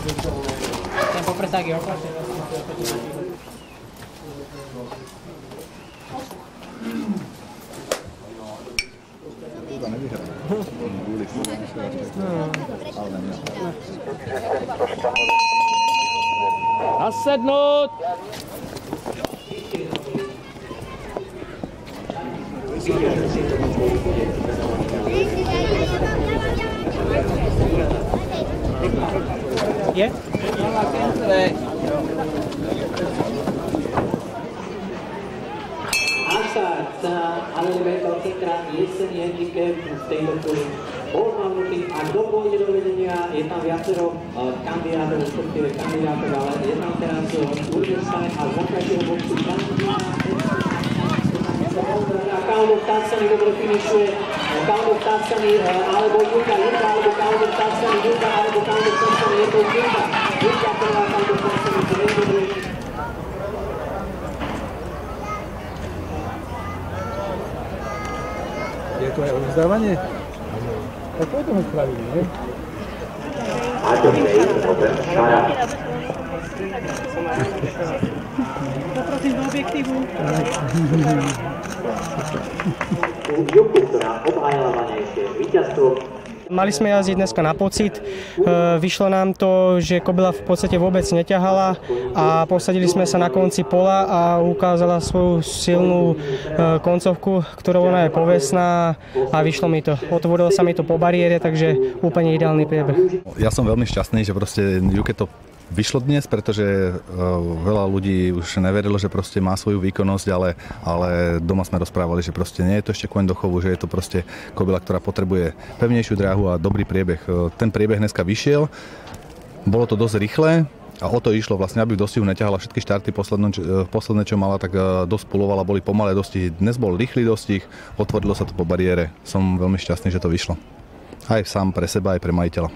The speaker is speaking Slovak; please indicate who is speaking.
Speaker 1: Tempo per tagli, Nasednout! Je?
Speaker 2: Avšak sa elementom centra jesený handicap v tejto chvíli bol mávnutý a kto pôjde do vedenia, je tam viacero kandidátov, respektíve kandidátov, ale je tam teraz Urgenstein a z vonkajšieho boxu Kalmov Tadsany dobre finišuje, Kalmov Tadsany alebo Juka, alebo Kalmov Tadsany, Juka, alebo Kalmov Tadsany, je to Juka, Juka prvá Kalmov Tadsany, to je dobrý.
Speaker 3: Je to aj odvzdávanie? Tak potom ho spravili, ne?
Speaker 1: Poprosím do objektívu.
Speaker 2: Juku, ktorá obhájala vanejšie víťazstvo.
Speaker 1: Mali sme jazdiť dneska na pocit, vyšlo nám to, že kobila v podstate vôbec neťahala a posadili sme sa na konci pola a ukázala svoju silnú koncovku, ktorou ona je povestná a vyšlo mi to. Otvorilo sa mi to po bariére, takže úplne ideálny priebeh.
Speaker 4: Ja som veľmi šťastný, že proste Juke to vyšlo dnes, pretože veľa ľudí už neverilo, že proste má svoju výkonnosť, ale doma sme rozprávali, že proste nie je to ešte koň do chovu, že je to proste kobila, ktorá potrebuje pevnejšiu dráhu a dobrý priebeh. Ten priebeh dneska vyšiel, bolo to dosť rýchle a o to išlo vlastne, aby v dostihu neťahala všetky štarty posledné, čo mala, tak dosť pulovala, boli pomalé dostihy. Dnes bol rýchly dostih, otvorilo sa to po bariére. Som veľmi šťastný, že to vyšlo. Aj sám pre seba, aj pre majiteľa.